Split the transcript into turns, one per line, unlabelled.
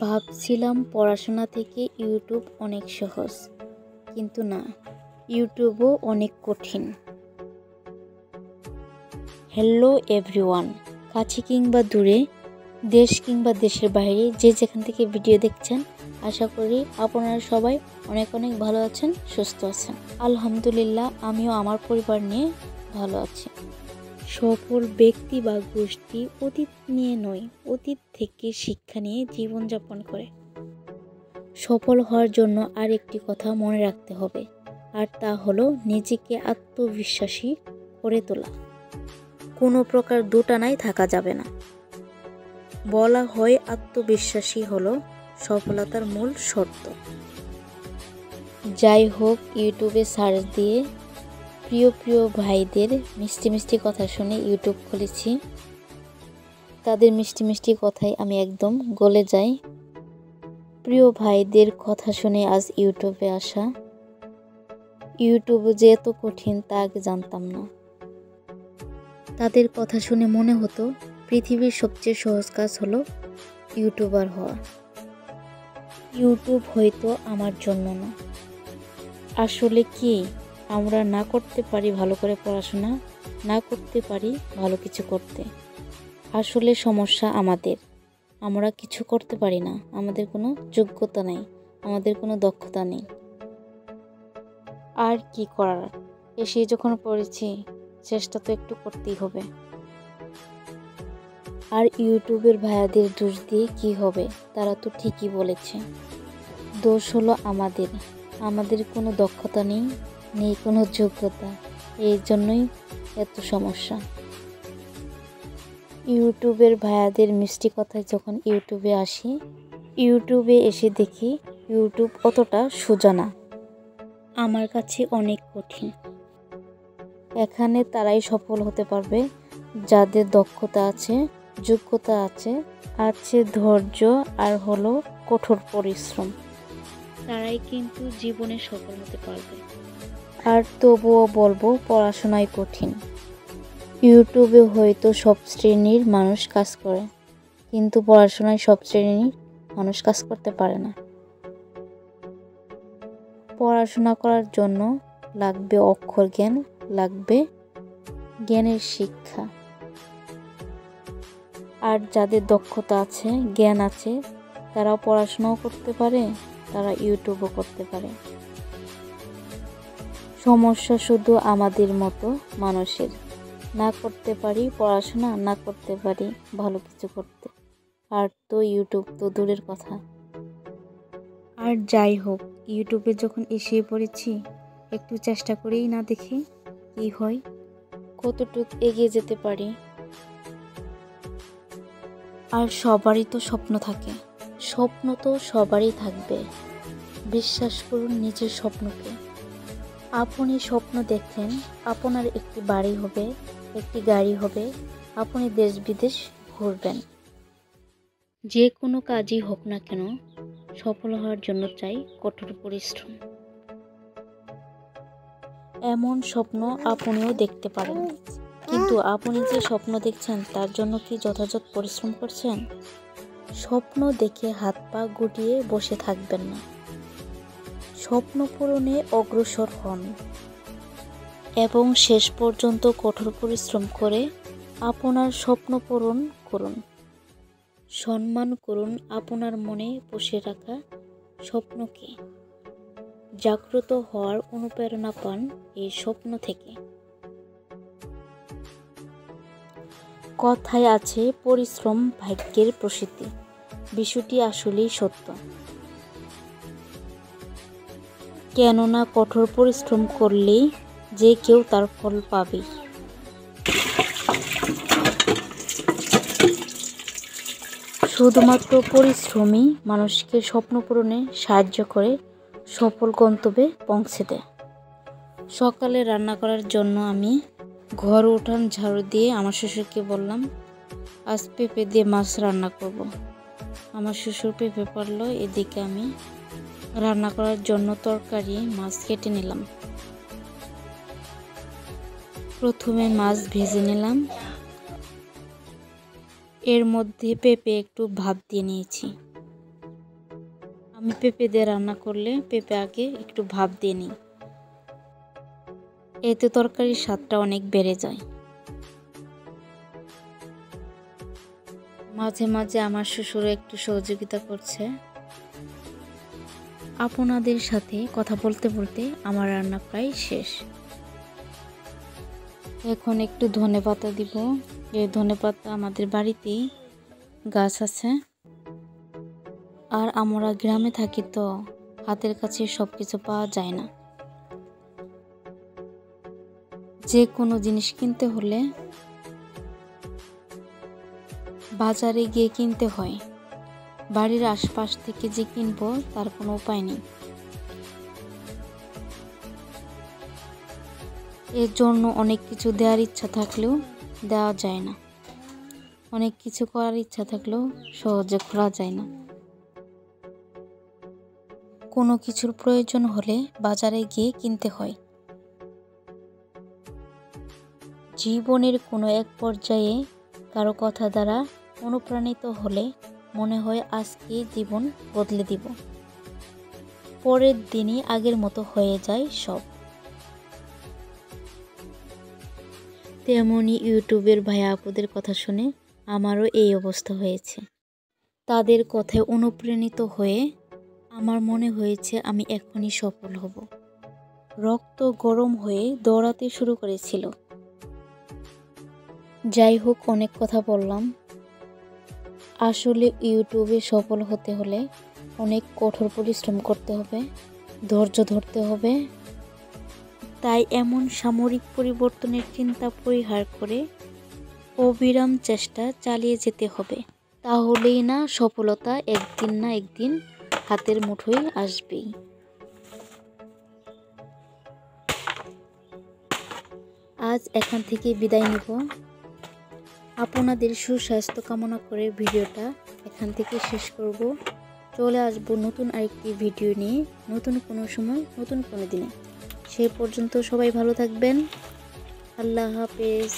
ভাবছিলাম পড়াশোনা থেকে ইউটিউব অনেক সহজ, কিন্তু না, ইউটিউবও অনেক কঠিন। হ্যালো এভরিওয়ান, কাছে কিংবা দূরে, দেশ কিংবা দেশের বাইরে যে যেখান থেকে ভিডিও দেখছেন, আশা করি আপনারা সবাই অনেক অনেক ভালো আছেন, সুস্থ আছেন। আলহামদুলিল্লাহ, আমিও আমার পরিবার নিয়ে ভালো আছি। সফল ব্যক্তি বা গোষ্ঠী অতীত নিয়ে নয়, অতীত থেকে শিক্ষা নিয়ে জীবনযাপন করে। সফল হওয়ার জন্য আর একটি কথা মনে রাখতে হবে, আর তা হলো নিজেকে আত্মবিশ্বাসী করে তোলা। কোনো প্রকার দোটানায় থাকা যাবে না। বলা হয় আত্মবিশ্বাসী হলো সফলতার মূল শর্ত। যাই হোক, ইউটিউবে সার্চ দিয়ে প্রিয় ভাইদের মিষ্টি মিষ্টি কথা শুনে ইউটিউব খুলেছি। তাদের মিষ্টি মিষ্টি কথায় আমি একদম গলে যাই। প্রিয় ভাইদের কথা শুনে আজ ইউটিউবে আসা। ইউটিউব যে এত কঠিন তা আগে জানতাম না। তাদের কথা শুনে মনে হতো পৃথিবীর সবচেয়ে সহজ কাজ হলো ইউটিউবার হওয়া। ইউটিউব হয়তো আমার জন্য না। আসলে কি, আমরা না করতে পারি ভালো করে পড়াশোনা, না করতে পারি ভালো কিছু করতে। আসলে সমস্যা আমাদের। আমরা কিছু করতে পারি না, আমাদের কোনো যোগ্যতা নেই, আমাদের কোনো দক্ষতা নেই। আর কি করার, এসে যখন পড়েছি, চেষ্টা তো একটু করতেই হবে। আর ইউটিউবের ভাইয়াদের দোষ দিয়ে কি হবে, তারা তো ঠিকই বলেছে। দোষ হলো আমাদের কোনো দক্ষতা নেই কোনো যোগ্যতা, এই জন্যই এত সমস্যা। ইউটিউবের ভাইয়াদের মিষ্টি কথায় যখন ইউটিউবে আসি, ইউটিউবে এসে দেখি ইউটিউব অতটা সোজা না, আমার কাছে অনেক কঠিন। এখানে তারাই সফল হতে পারবে যাদের দক্ষতা আছে, যোগ্যতা আছে ধৈর্য আর হলো কঠোর পরিশ্রম। তারাই কিন্তু জীবনে সফল হতে পারবে। আর তবুও বলবো পড়াশোনায় কঠিন। ইউটিউবে হয়তো সব শ্রেণীর মানুষ কাজ করে, কিন্তু পড়াশোনায় সব শ্রেণীর মানুষ কাজ করতে পারে না। পড়াশোনা করার জন্য লাগবে অক্ষর জ্ঞান, লাগবে জ্ঞানের শিক্ষা। আর যাদের দক্ষতা আছে, জ্ঞান আছে, তারাও পড়াশোনাও করতে পারে, তারা ইউটিউবও করতে পারে। সমস্যা শুধু আমাদের মতো মানুষের, না করতে পারি পড়াশোনা, না করতে পারি ভালো কিছু করতে। আর তো ইউটিউব তো দূরের কথা। আর যাই হোক, ইউটিউবে যখন এসে পড়েছি, একটু চেষ্টা করেই না দেখি কি হয়, কতটুকু এগিয়ে যেতে পারি। আর সবারই তো স্বপ্ন থাকে, স্বপ্ন তো সবারই থাকবে। বিশ্বাস করুন নিজের স্বপ্নকে। আপনি স্বপ্ন দেখেন আপনার একটি বাড়ি হবে, একটি গাড়ি হবে, আপনি দেশ বিদেশ ঘুরবেন। যে কোনো কাজই হোক না কেন, সফল হওয়ার জন্য চাই কঠোর পরিশ্রম। এমন স্বপ্ন আপনিও দেখতে পারেন, কিন্তু আপনি যে স্বপ্ন দেখছেন তার জন্য কি যথাযথ পরিশ্রম করছেন? স্বপ্ন দেখে হাত পা গুটিয়ে বসে থাকবেন না। স্বপ্ন পূরণে অগ্রসর হন এবং শেষ পর্যন্ত কঠোর পরিশ্রম করে আপনার স্বপ্ন পূরণ করুন। সম্মান করুন আপনার মনে বসে রাখা স্বপ্নকে। জাগ্রত হওয়ার অনুপ্রেরণা পান এই স্বপ্ন থেকে। কথায় আছে পরিশ্রম ভাগ্যের প্রসিদ্ধি। বিষয়টি আসলেই সত্য। কেননা কঠোর পরিশ্রম করলেই যে কেউ তার ফল পাবে। শুধুমাত্র পরিশ্রমই মানুষকে স্বপ্ন পূরণে সাহায্য করে, সফল গন্তব্যে পৌঁছে দেয়। সকালে রান্না করার জন্য আমি ঘর উঠান ঝাড়ু দিয়ে আমার শ্বশুরকে বললাম, আজ পেঁপে দিয়ে মাছ রান্না করব। আমার শ্বশুর পেঁপে পারল, এদিকে আমি রান্না করার জন্য তরকারি মাছ কেটে নিলাম। প্রথমে মাছ ভেজে নিলাম, এর মধ্যে পেঁপে একটু ভাপ দিয়ে নিয়েছি। আমি পেঁপে দিয়ে রান্না করলে পেঁপে আগে একটু ভাপ দিয়ে নিই, এতে তরকারির স্বাদটা অনেক বেড়ে যায়। মাঝে মাঝে আমার শ্বশুরও একটু সহযোগিতা করছে। আপনাদের সাথে কথা বলতে বলতে আমার রান্না প্রায় শেষ। এখন একটু ধনেপাতা দিব। এই ধনেপাতা আমাদের বাড়িতেই গাছ আছে, আর আমরা গ্রামে থাকি তো হাতের কাছে সব কিছু পাওয়া যায় না। যে কোনো জিনিস কিনতে হলে বাজারে গিয়ে কিনতে হয়, বাড়ির আশপাশ থেকে যে কিনবো তার কোনো উপায় নেই। এর জন্য অনেক কিছু দেওয়ার ইচ্ছা থাকলেও দেওয়া যায় না, অনেক কিছু করার ইচ্ছা থাকলেও সহজে করা যায় না। কোনো কিছুর প্রয়োজন হলে বাজারে গিয়ে কিনতে হয়। জীবনের কোনো এক পর্যায়ে কারো কথা দ্বারা অনুপ্রাণিত হলে মনে হয় আজকে জীবন বদলে দিব, পরের দিনই আগের মতো হয়ে যায় সব। তেমনি ইউটিউবের ভাইয়া আপুদের কথা শুনে আমারও এই অবস্থা হয়েছে। তাদের কথায় অনুপ্রাণিত হয়ে আমার মনে হয়েছে আমি এখনই সফল হব। রক্ত গরম হয়ে দৌড়াতে শুরু করেছিল। যাই হোক, অনেক কথা বললাম। আসলে ইউটিউবে সফল হতে হলে অনেক কঠোর পরিশ্রম করতে হবে, ধৈর্য ধরতে হবে। তাই এমন সাময়িক পরিবর্তনের চিন্তা পরিহার করে অবিরাম চেষ্টা চালিয়ে যেতে হবে। তাহলেই না সফলতা একদিন না একদিন হাতের মুঠোয় আসবেই। আজ এখান থেকে বিদায় নিব। আপনাদের সুস্বাস্থ্য কামনা করে ভিডিওটা এখান থেকে শেষ করব। চলে আসবো নতুন আরেকটি ভিডিও নিয়ে, নতুন কোনো সময়, নতুন কোনো দিনে। সেই পর্যন্ত সবাই ভালো থাকবেন। আল্লাহ হাফেজ।